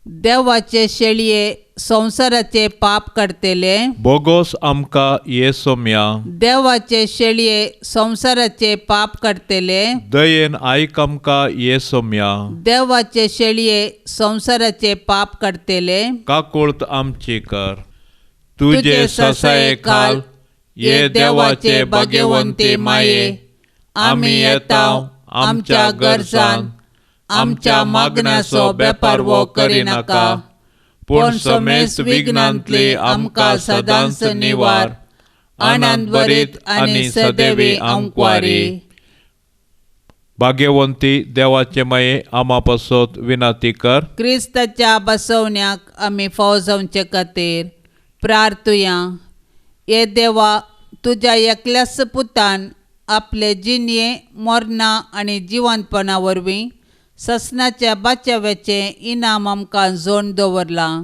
देवाचे शेळये संसाराचे पाप करतेले, बोगोस आमका येसोम्या, देवाचे शेळये संसाराचे पाप करतेले, दयेन आयक आमका येसोम्या, देवाचे शेळये संसाराचे पाप करतेले, काकुळत आमची कर. तुझे ससाये काल ये देवाचे भाग्यवंती माये, आमी येताव आमच्या गरजान, आमच्या मागण्याचो बेपार वो करिनाका, पूण समेस्त विघ्नांतली आमकां सदांच निवार, आनंद बरीत आनी सदैवी आमकारी. भाग्यवंती देवाचे माये आमा पासत विनाती कर. क्रिस्ताच्या बसवण्याक आमी फावो जावचे खातीर प्रार्थुया. हे देवा, तुज्या एकल्याच पुतान आपले जिणये मरणा आनी जिवंतपणा वरवीं ससनाच्या बाच्याव्याचें इनाम आमकां जोड दवरलां.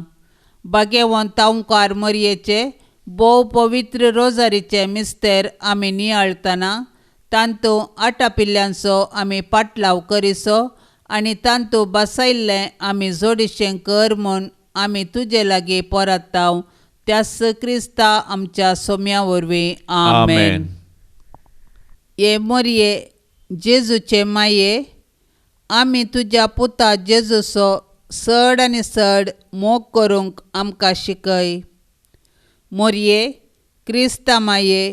बागेवंत तांवकार मरयेचे भोव पवित्र रोजारीचे मिस्तेर आमी नियाळतना तांतू 8 पिल्ल्यांचो आमी पाटलाव करिसो आनी तांतू बसयल्लें आमी जोडिशें कर म्हूण आमी तुजे लागीं परताव त्यास क्रिस्ता आमच्या सोम्या वरवीं. आमेन. ये मरये जेजूचे माये, आमी तुज्या पुता जेजूचो चड आनी चड मोग करूंक आमकां शिकय. मरये क्रिस्ता माये,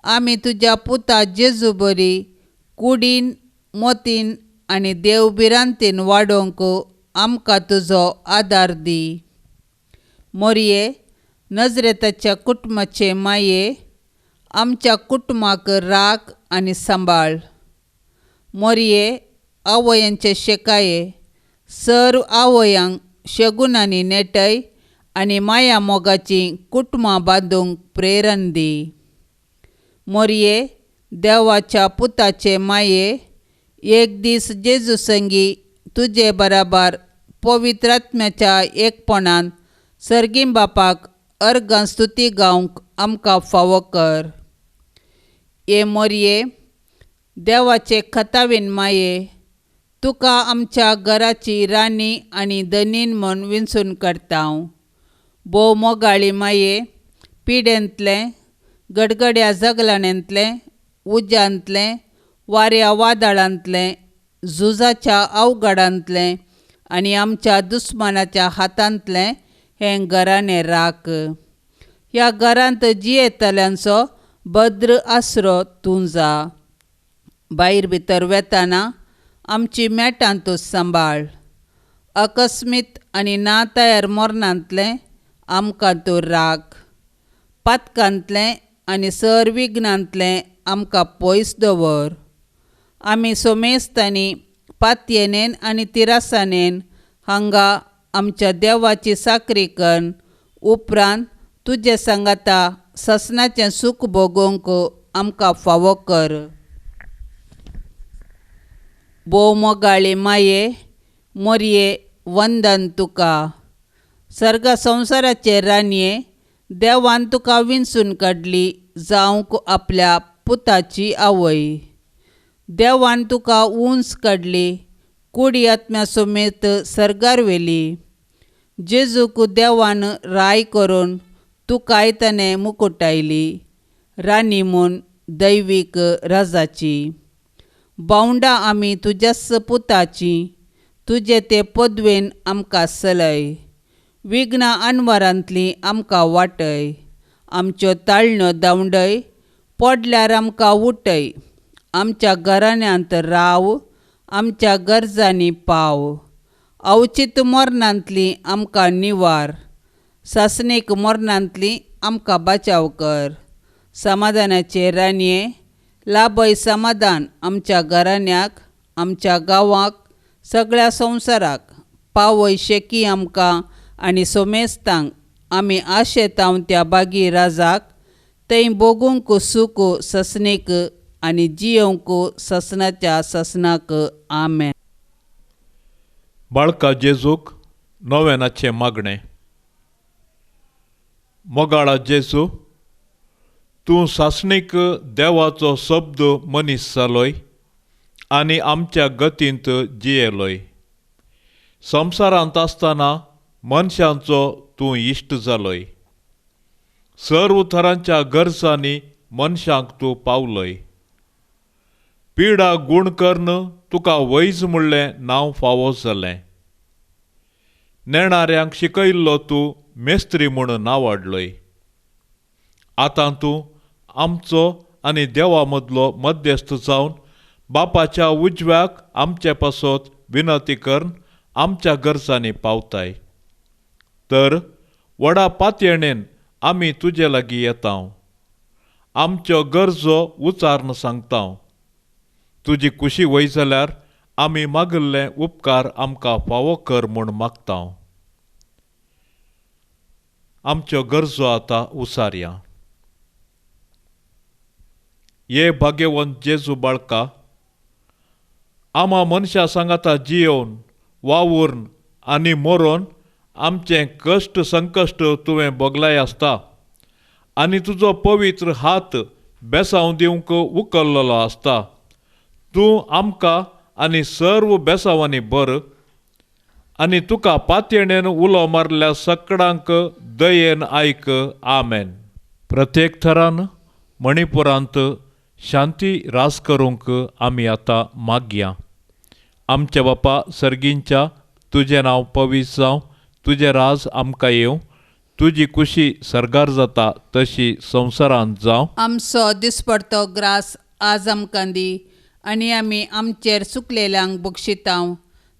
आमी तुज्या पुता जेजू बरी कुडीन मोतीन आनी देवबिरांतीन वाडोवंक आमकां तुजो आदार दी. मरये नजरेताच्या कुटुंबाचे माये, आमच्या कुटुंबाक राख आनी सांबाळ. मरये आवयांचे शेकाये, सर्व आवयांक शेगुनांनी नेटय आनी माया मोगाची कुटुंबां बांदूंक प्रेरण दी. मरये देवाच्या पुताचे माये, एक दीस जेजू संगी तुजे बराबर पवित्र आत्म्याच्या एकपणान सर्गीम बापाक अर्गां स्तुती गावंक आमकां फावो कर. ये मरये देवाचे खतावीन माये, तुका आमच्या घराची राणी आनी धनीन म्हूण विंचून काडटां. भोव मोगाळी माये, पिडेंतलें गडगड्या जगलाण्यांतलें उज्यांतलें वाऱ्या वादळांतलें झुजाच्या अवघडांतलें आनी आमच्या दुस्मानाच्या हातांतलें हें घराणें राख. ह्या घरांत जियेतल्यांचो भद्र आसरो तूं जा. भायर भितर वेताना आमची मेटां तूं सांबाळ. अकस्मीत आनी ना तयार मरणांतलें आमकां तूं राख. पातकांतलें आनी सर विघ्नांतलें आमकां पयस दवर. आमी सोमेस्तांनी पातयेनेन आनी तिरासानेन हांगा आमच्या देवाची साकरी करून उपरांत तुजे सांगाता ससनाचें सूख भोगोवंक आमकां फावो कर. भोव मोगाळी माये, मरये वंदन तुका. सर्ग संवसाराचे रानये, देवान तुका विंचून काडली जावंक आपल्या पुताची आवय. देवान तुका उंच काडली, कुडी आत्म्या समेत सर्गार व्हेली. जेजूक देवान राय करून तुका आयताने मुकुटायली, राणी म्हूण दैवीक राजाची. बावंडा आमी तुज्याच पुताची, तुजे ते पदवेन आमकां चलय. विघ्ना आनवारांतली आमकां वाटय. आमच्यो ताळण्यो दावंडय, पडल्यार आमकां उठय. आमच्या घराण्यांत राव, आमच्या गरजांनी पाव. अवचित मरणांतली आमकां निवार. सासणीक मरणांतली आमकां बचाव कर. समाधानाचे रानये, लाभय समाधान आमच्या घराण्याक, आमच्या गांवाक, सगळ्या संवसाराक. पावय शेकी आमकां आनी सोमेस्तांक. आमी आशेतांव त्या बागी राजाक, थंय भोगूंक सूख ससणीक आनी जियोंक ससनाच्या ससनाक. आमेन. बाळका जेजूक नोवेनाचें मागणें. मोगाळा जेजू, तूं सासणीक देवाचो शब्द मनीस जालोय आनी आमच्या गतींत जियेलोय. संवसारांत आसतना मनशांचो तूं इश्ट जालोय. सर्व तरांच्या गरजांनी मनशांक तूं पावलय. पिडा गूण कर्ण तुका वैज म्हणलें नांव फावो जालें. नेणाऱ्यांक शिकयल्लो तूं मेस्त्री म्हूण नांवाडलोय. आतां तूं आमचो आनी देवा मदलो मध्यस्थ जावन बापाच्या उजव्याक आमचे पासत विनंती करून आमच्या गरजांनी पावताय. तर व्हडा पातयेणेन आमी तुजे लागीं येतांव. आमच्यो गरजो उचारून सांगतांव. तुजी कुशी वय जाल्यार आमी मागिल्ले उपकार आमकां फावो कर म्हूण मागतांव. आमच्यो गरजो आतां उसारया. ये भाग्यवंत जेजू बाळका, आम्हा मनशा सांगाता जियोवन वावून आनी मरोन आमचे कश्ट संकश्ट तुवें बोगलाय आसता आनी तुजो पवित्र हात बेसांव दिवंक उखल्लोलो आसता. तूं आमकां आनी सर्व बेसांवांनी बर आनी तुका पातयेणेन उलो मारल्या सगळ्यांक दयेन आयक. आमेन. प्रत्येक थरान मणिपुरांत शांती रास करूंक आमी आतां मागया. आमच्या बापा सर्गींच्या तुजें नांव पवित्र जावं, तुजें राज आमकां येवं, तुजी कुशी सरगार जाता तशी संवसारांत जावं. आमचो दिसपडतो ग्रास आज आमकां दी आनी आमी आमचेर चुकलेल्यांक बक्षितांव,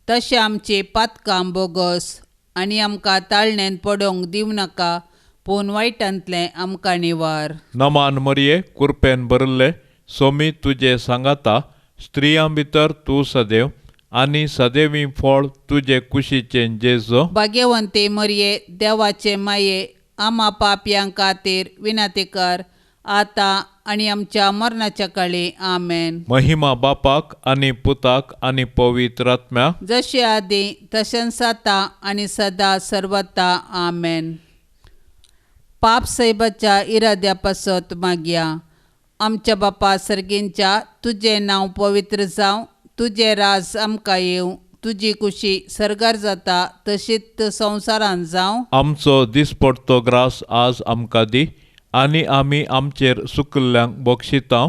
तशें आमची पातकां बोगस आनी आमकां ताळणेन पडोवंक दिवं नाका, पूण वायटांतलें आमकां निवार. नमान मरये, कृपेन भरले, सोमी तुजे सांगाता, स्त्रियां भितर तूं सदैव आनी सदैवी फळ तुजे कुशीचें जेजो. भाग्यवंते मरये, देवाचे माये, आम्हा पापयां खातीर विनाती कर, आतां आनी आमच्या मरणाच्या काळी. आमेन. महिमा बापाक आनी पुताक आनी पवित्र आत्म्याक, जशें आदी तशेंच आतां आनी सदां सर्वता. आमेन. पाप सैबाच्या इराद्या पासत मागया. आमच्या बापा सर्गींच्या तुजें नांव पवित्र जावं, तुजें राज आमकां येवं, तुजी कुशी सरगार जाता तशीच संवसारांत जावं. आमचो दिसपडतो ग्रास आज आमकां दी आनी आमी आमचेर चुकल्ल्यांक बक्षितांव,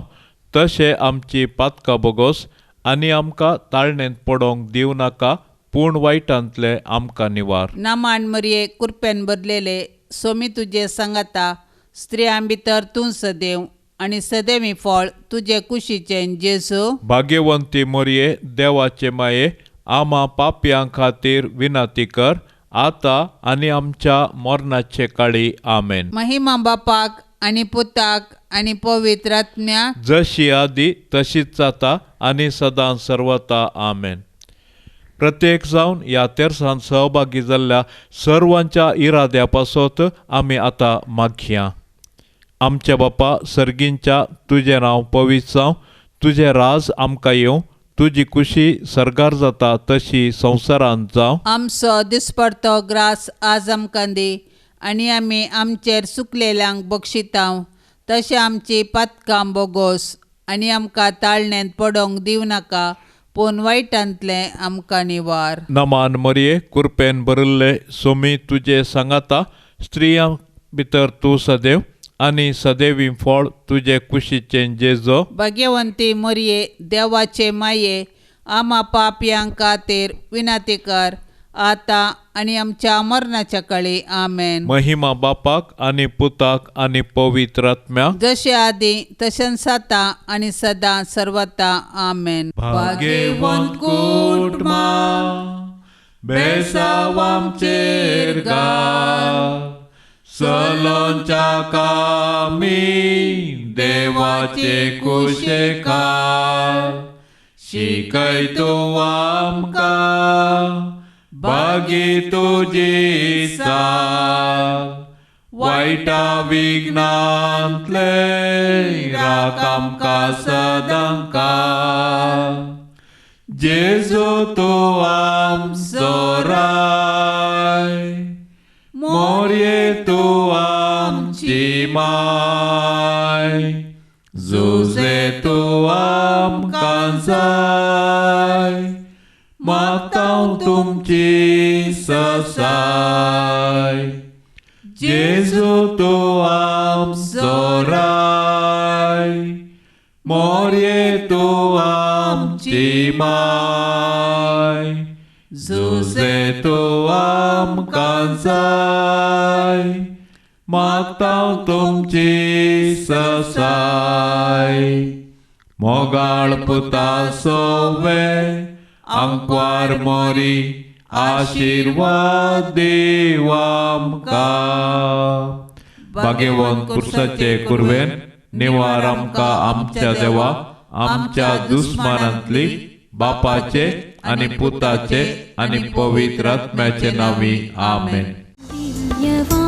तशें आमची पातकां बोगोस आनी आमकां ताळणेंत पडोवंक दिवं नाका, पूण वायटांतले आमकां निवार. नामान मरये, कृपेन भरलेले, सोमी तुजे सांगाता, स्त्रियां भितर तूं सदैव आनी सदैवी फळ तुजे कुशीचें जेजू. भाग्यवंती मरये, देवाचे माये, आम्हा पापयां खातीर विनाती कर, आतां आनी आमच्या मरणाचे काळी. आमेन. महिमा बापाक आनी पुताक आनी पवित्र आत्म्याक, जशी आदी तशीच जाता आनी सदां सर्वता. आमेन. प्रत्येक जावन ह्या तेर्सांत सहभागी जाल्ल्या सर्वांच्या इराद्या पासत आमी आतां मागया. आमच्या बापा सर्गींच्या तुजें नांव पवित्र जावं, तुजें राज आमकां येवं, तुजी कुशी सरगार जाता तशी संवसारांत जावं. आमचो दिसपडतो ग्रास आज आमकां दी आनी आमी आमचेर चुकलेल्यांक बक्षितांव, तशें आमची पातकां बोगोस आनी आमकां ताळणेंत पडोवंक दिवं नाका, पूण वायटांतलें आमकां निवार. नमान मरये, कृपेन भरले, सोमी तुजे सांगाता, स्त्रियां भितर तूं सदैव आनी सदैवी फळ तुजे कुशीचें जेजो. भाग्यवंती मरये, देवाचे माये, आम्हा पापयां खातीर विनाती कर, आतां आनी आमच्या मरणाच्या काळी. आमेन. महिमा बापाक आनी पुताक आनी पवित्र आत्म्याक, जशें आदी तशेंच आतां आनी सदां सर्वता. आमेन. भाग्यवंत कुटुंबा, बेसांव आमचेर घाल, सलोंच्या कामी देवाचे कुशेकार, शिकय तूं आमकां भागी तुजी साथ, वायटा विघ्नांतले राख आमकां सदां काळ. जेजू तूं आमचो राय, मोरये तूं आमची माय, जुजे तूं आमकां जाय, मागतां तुमची ससाय. जेजू तूं आमचो राय, मोरये तूं आमची माय, जुजे तूं आमकां जाय, मागतां तुमची ससाय. मोगाळ पुता सोवे आंकवार मोरी, आशीर्वाद देव आमकां. भाग्यवंत पुरुषाचे कुरवेन निवार आमकां आमच्या देवा, आमच्या दुस्मानांतली, बापाचे आनी पुताचे आनी पवित्र आत्म्याचे नांवी. आमेन. दिव्यवाणी